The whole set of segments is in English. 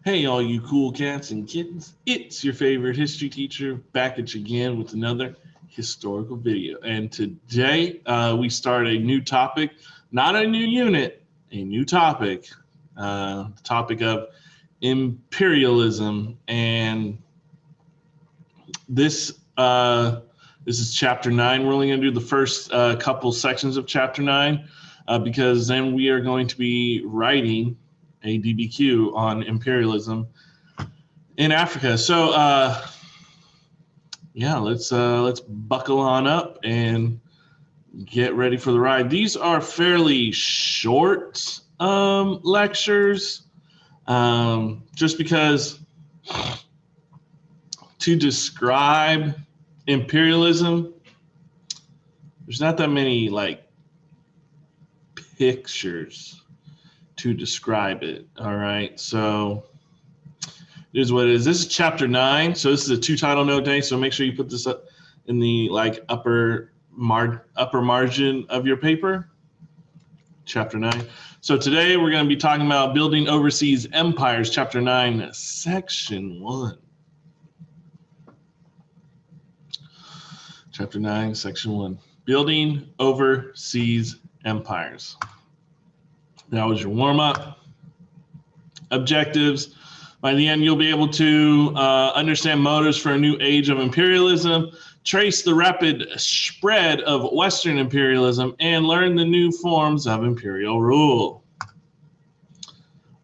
Hey, all you cool cats and kittens, it's your favorite history teacher back at you again with another historical video. And today we start a new topic, not a new unit, a new topic, the topic of imperialism. And this is chapter 9. We're only going to do the first couple sections of chapter 9 because then we are going to be writing a DBQ on imperialism in Africa. So yeah, let's buckle on up and get ready for the ride. These are fairly short lectures, just because to describe imperialism, there's not that many like pictures to describe it. All right, so here's what it is. This is chapter 9. So this is a 2 title note day. So make sure you put this up in the like upper margin of your paper. Chapter 9. So today we're going to be talking about building overseas empires. Chapter 9, section 1. Chapter 9, section 1. Building overseas empires. That was your warm-up. Objectives. By the end, you'll be able to understand motives for a new age of imperialism, trace the rapid spread of Western imperialism, and learn the new forms of imperial rule.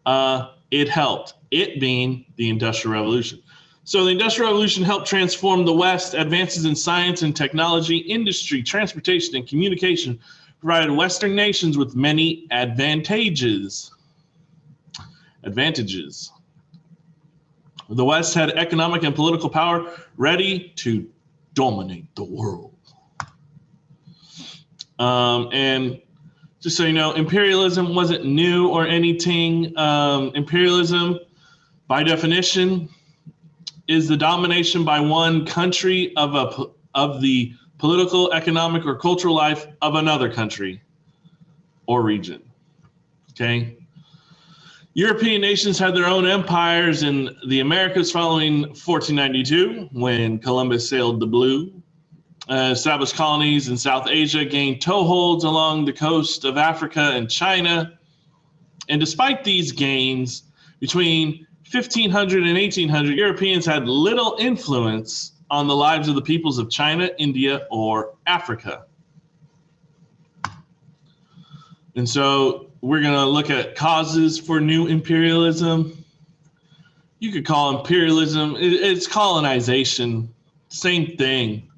It helped, it being the Industrial Revolution. So the Industrial Revolution helped transform the West. Advances in science and technology, industry, transportation, and communication provided Western nations with many advantages. The West had economic and political power ready to dominate the world. And just so you know, imperialism wasn't new or anything. Imperialism, by definition, is the domination by one country of the political, economic, or cultural life of another country or region. Okay. European nations had their own empires in the Americas following 1492, when Columbus sailed the blue. Established colonies in South Asia, gained toeholds along the coast of Africa and China. And despite these gains, between 1500 and 1800, Europeans had little influence on the lives of the peoples of China, India, or Africa. And so we're going to look at causes for new imperialism. You could call imperialism, it's colonization, same thing,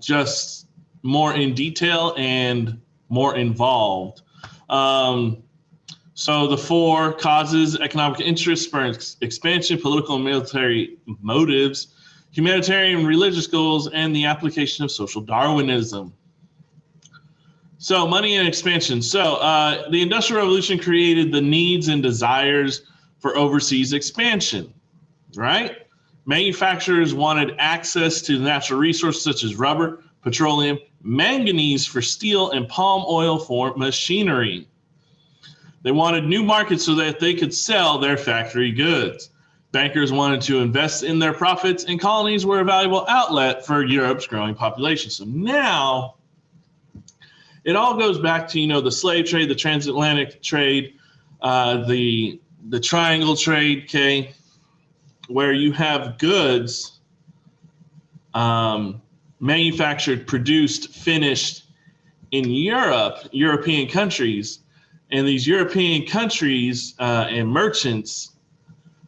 just more in detail and more involved. So the 4 causes: economic interests, spur expansion, political and military motives, humanitarian and religious goals, and the application of social Darwinism. So money and expansion. So the Industrial Revolution created the needs and desires for overseas expansion, right? Manufacturers wanted access to natural resources such as rubber, petroleum, manganese for steel, and palm oil for machinery. They wanted new markets so that they could sell their factory goods. Bankers wanted to invest in their profits, and colonies were a valuable outlet for Europe's growing population. So now it all goes back to, you know, the slave trade, the transatlantic trade, the triangle trade, okay, where you have goods manufactured, produced, finished in European countries, and these European countries and merchants,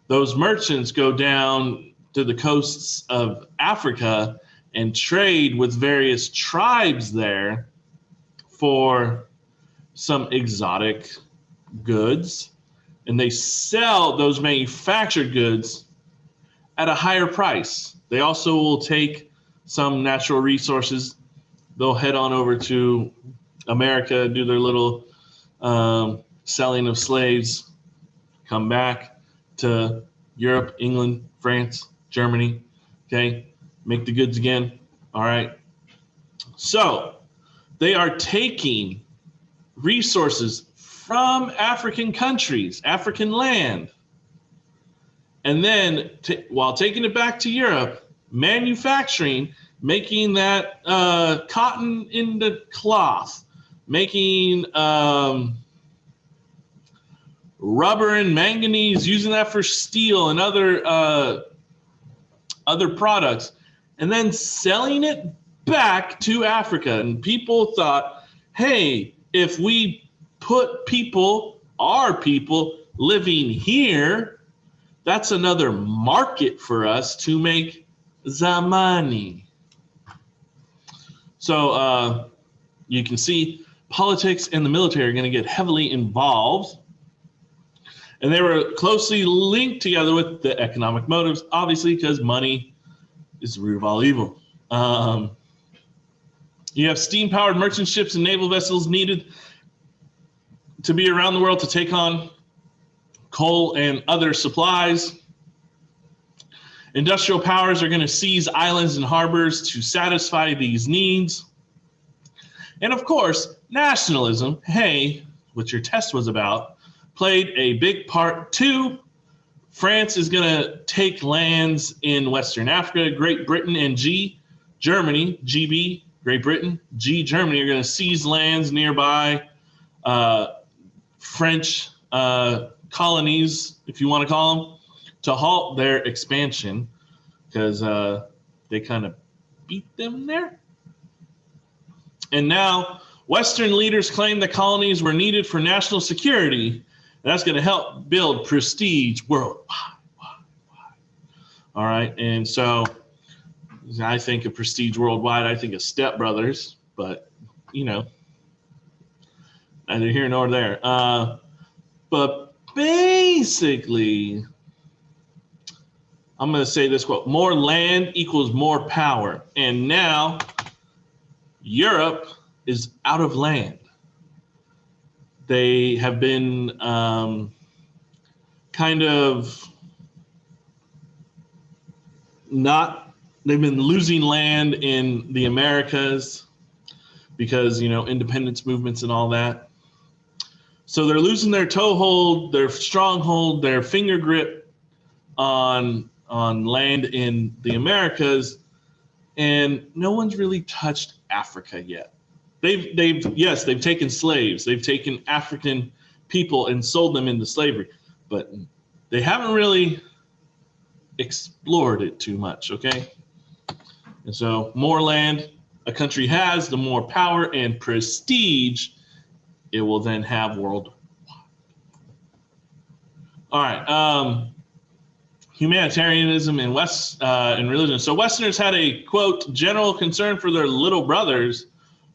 those merchants go down to the coasts of Africa and trade with various tribes there for some exotic goods, and they sell those manufactured goods at a higher price. They also will take some natural resources. They'll head on over to America, do their little selling of slaves, come back to Europe, England, France, Germany, okay, make the goods again. All right. So they are taking resources from African countries, African land, And then while taking it back to Europe, manufacturing, making that cotton into cloth, making rubber and manganese, using that for steel and other products, and then selling it back to Africa. And people thought, hey, if we put our people living here, that's another market for us to make money. So you can see politics and the military are going to get heavily involved. And they were closely linked together with the economic motives, obviously, because money is the root of all evil. You have steam-powered merchant ships and naval vessels needed to be around the world to take on coal and other supplies. Industrial powers are going to seize islands and harbors to satisfy these needs. And of course, nationalism, hey, what your test was about, played a big part too. France is going to take lands in Western Africa. Great Britain and Germany, GB, Great Britain, Germany are going to seize lands nearby French colonies, if you want to call them, to halt their expansion because they kind of beat them there. And now Western leaders claim the colonies were needed for national security. That's going to help build prestige worldwide. All right. And so I think of prestige worldwide. I think of Step Brothers, but, you know, neither here nor there. But basically, I'm going to say this quote: more land equals more power. And now Europe is out of land. They have been they've been losing land in the Americas because, you know, independence movements and all that. So they're losing their toehold, their stronghold, their finger grip on land in the Americas, and no one's really touched Africa yet. They've taken slaves, they've taken African people and sold them into slavery, but they haven't really explored it too much, okay? And so more land a country has, the more power and prestige it will then have worldwide. All right, humanitarianism and religion. So Westerners had a, quote, general concern for their little brothers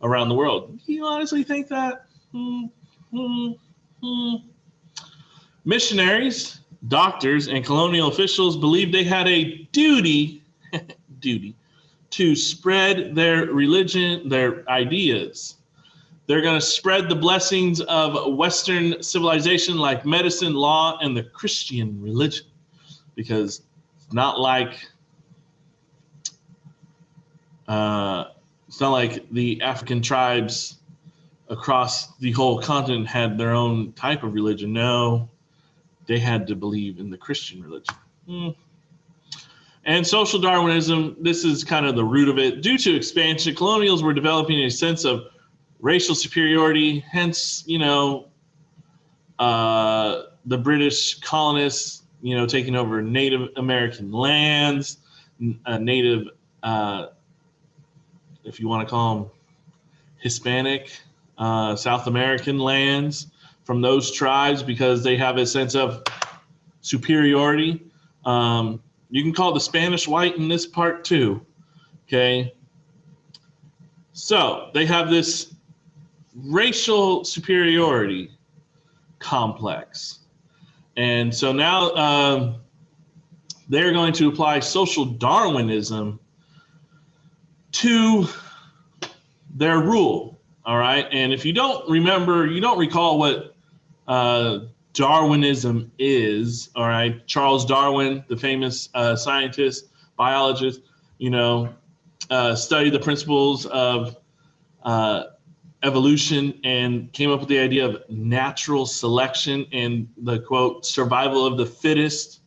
around the world. Do you honestly think that? Missionaries, doctors, and colonial officials believed they had a duty to spread their religion, their ideas. They're going to spread the blessings of Western civilization like medicine, law, and the Christian religion. Because it's not like the African tribes across the whole continent had their own type of religion. No, they had to believe in the Christian religion. And social Darwinism, this is kind of the root of it. Due to expansion, colonials were developing a sense of racial superiority. Hence, you know, the British colonists, you know, taking over Native American lands, Native, if you want to call them Hispanic, South American lands from those tribes because they have a sense of superiority. You can call the Spanish white in this part too, okay? So they have this racial superiority complex. And so now they're going to apply social Darwinism to their rule, all right? And if you don't recall what Darwinism is, all right? Charles Darwin, the famous scientist, biologist, you know, studied the principles of evolution and came up with the idea of natural selection and the, quote, survival of the fittest.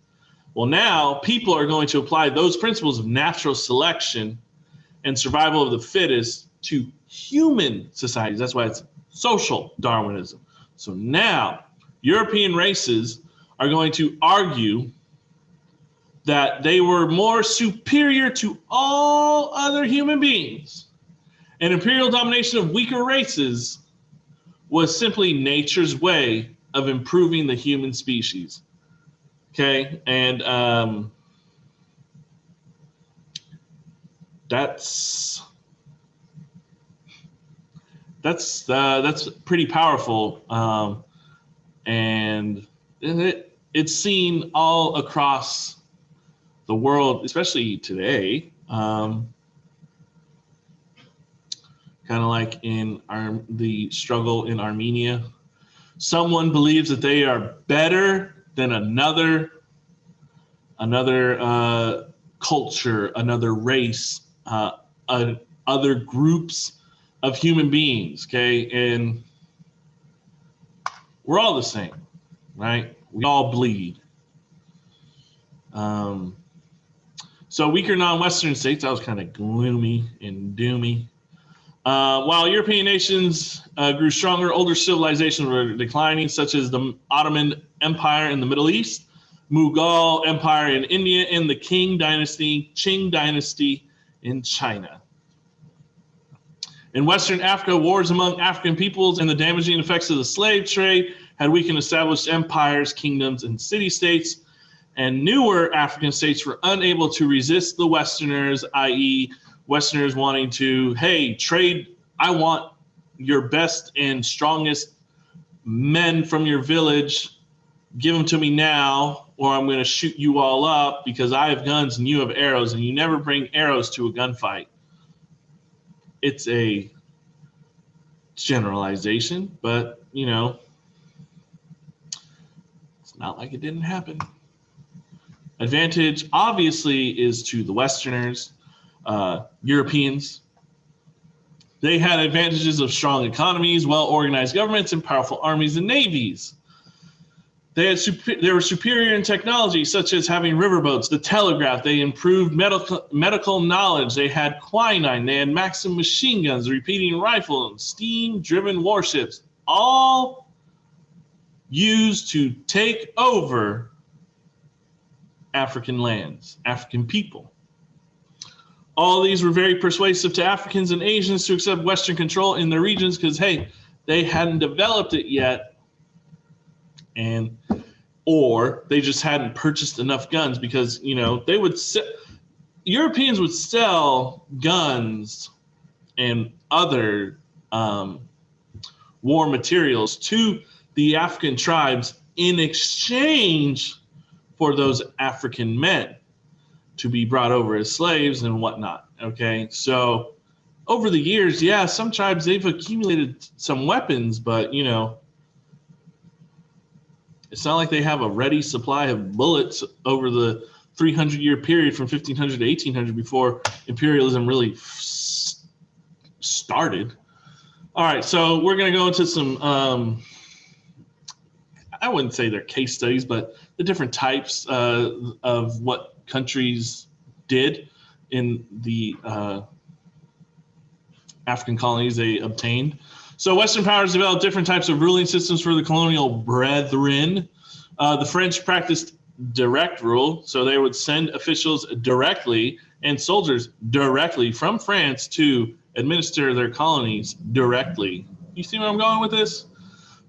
Well, now people are going to apply those principles of natural selection and survival of the fittest to human societies. That's why it's social Darwinism. So now European races are going to argue that they were more superior to all other human beings. And imperial domination of weaker races was simply nature's way of improving the human species. Okay, and that's pretty powerful, and it's seen all across the world, especially today. Kind of like in the struggle in Armenia, someone believes that they are better than another culture, another race, other groups of human beings. Okay, and we're all the same, right? We all bleed. So weaker non-Western states, that was kind of gloomy and doomy. While European nations grew stronger, older civilizations were declining, such as the Ottoman Empire in the Middle East, Mughal Empire in India, and the Qing Dynasty in China. In Western Africa, wars among African peoples and the damaging effects of the slave trade had weakened established empires, kingdoms, and city-states, and newer African states were unable to resist the Westerners, i.e., Westerners wanting to, hey, trade, I want your best and strongest men from your village, give them to me now, or I'm going to shoot you all up because I have guns and you have arrows, and you never bring arrows to a gunfight. It's a generalization, but, you know, it's not like it didn't happen. Advantage, obviously, is to the Westerners. Europeans, they had advantages of strong economies, well-organized governments, and powerful armies and navies. They were superior in technology, such as having riverboats, the telegraph. They improved medical knowledge. They had quinine. They had Maxim machine guns, repeating rifles, steam-driven warships, all used to take over African lands, African people. All these were very persuasive to Africans and Asians to accept Western control in their regions because, hey, they hadn't developed it yet, or they just hadn't purchased enough guns because, you know, Europeans would sell guns and other war materials to the African tribes in exchange for those African men to be brought over as slaves and whatnot. Okay, so over the years, yeah, some tribes, they've accumulated some weapons, but, you know, it's not like they have a ready supply of bullets over the 300-year period from 1500 to 1800 before imperialism really started. All right, so we're going to go into some, I wouldn't say they're case studies, but the different types of what countries did in the African colonies they obtained. So Western powers developed different types of ruling systems for the colonial brethren. The French practiced direct rule, so they would send officials directly and soldiers directly from France to administer their colonies directly. You see where I'm going with this?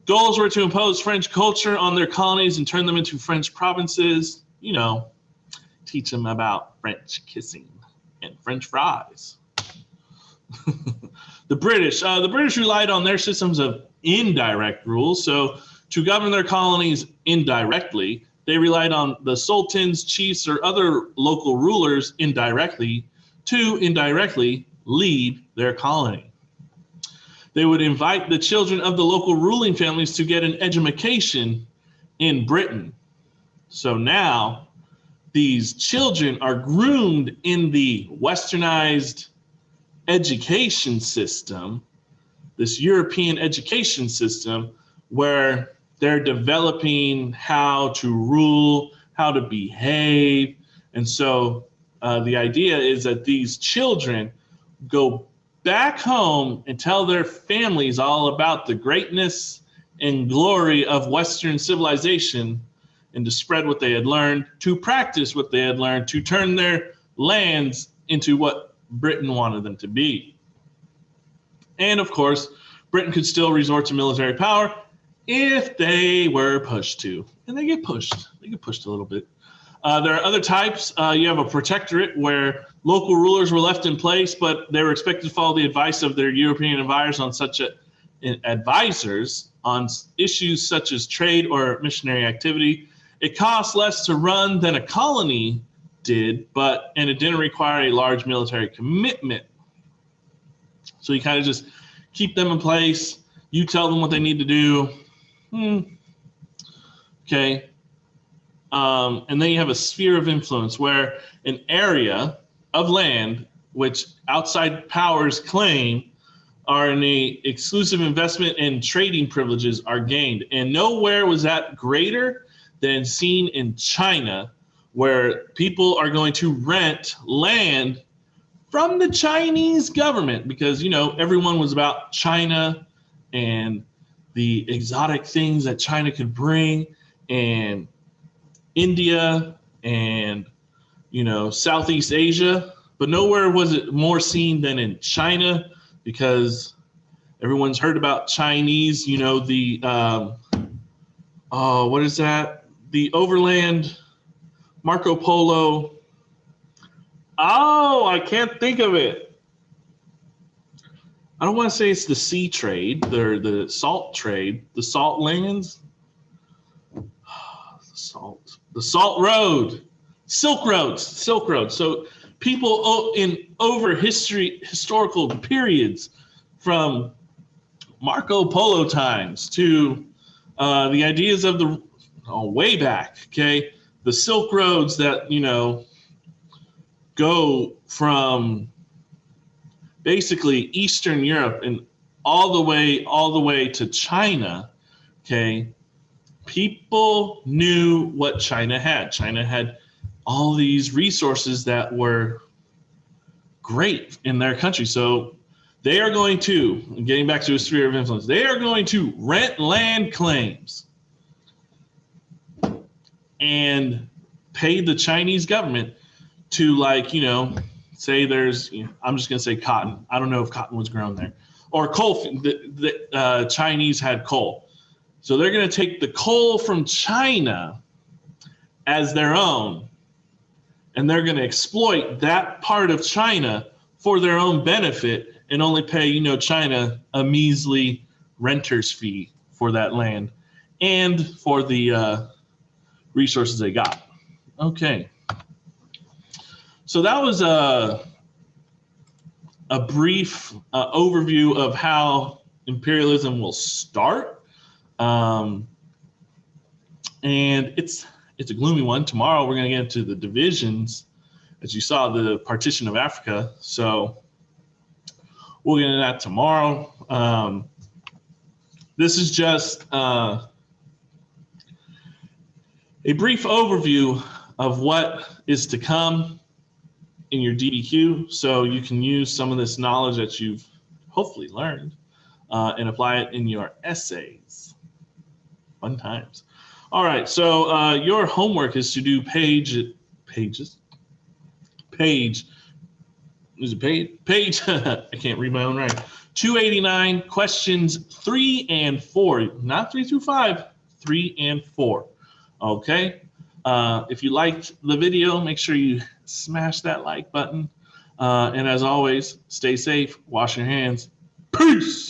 Goals were to impose French culture on their colonies and turn them into French provinces. You know, teach them about French kissing and French fries. The British relied on their systems of indirect rule. So to govern their colonies indirectly, they relied on the sultans, chiefs, or other local rulers indirectly to indirectly lead their colony. They would invite the children of the local ruling families to get an education in Britain. So now these children are groomed in the westernized education system, this European education system, where they're developing how to rule, how to behave. And so the idea is that these children go back home and tell their families all about the greatness and glory of Western civilization, and to spread what they had learned, to practice what they had learned, to turn their lands into what Britain wanted them to be. And of course, Britain could still resort to military power if they were pushed to. And they get pushed. They get pushed a little bit. There are other types. You have a protectorate where local rulers were left in place, but they were expected to follow the advice of their European advisors on issues such as trade or missionary activity. It cost less to run than a colony did, and it didn't require a large military commitment. So you kind of just keep them in place. You tell them what they need to do. Okay. And then you have a sphere of influence where an area of land which outside powers claim are in the exclusive investment and trading privileges are gained. And nowhere was that greater than seen in China, where people are going to rent land from the Chinese government because, everyone was about China and the exotic things that China could bring, and India and, Southeast Asia. But nowhere was it more seen than in China, because everyone's heard about Chinese, what is that? The overland Marco Polo. Oh, I can't think of it. I don't want to say it's the sea trade, the salt trade, the salt lands. The Salt Road, Silk Road. So people over historical periods, from Marco Polo times to the ideas of way back, okay, the Silk Roads that go from basically Eastern Europe and all the way to China, okay. People knew what China had. China had all these resources that were great in their country. So they are going to, getting back to a sphere of influence, they are going to rent land claims and pay the Chinese government to, say there's, I'm just going to say cotton. I don't know if cotton was grown there. Or coal. The Chinese had coal. So they're going to take the coal from China as their own, and they're going to exploit that part of China for their own benefit and only pay, China a measly renter's fee for that land and for the resources they got. Okay. So that was a brief overview of how imperialism will start. And it's a gloomy one. Tomorrow we're going to get into the divisions, as you saw, the partition of Africa. So we'll get into that tomorrow. This is just a brief overview of what is to come in your DBQ, so you can use some of this knowledge that you've hopefully learned and apply it in your essays. Fun times. All right, so your homework is to do page, I can't read my own writing. 289, questions 3 and 4, not 3 through 5, 3 and 4. Okay. If you liked the video, make sure you smash that like button. And as always, stay safe, wash your hands. Peace.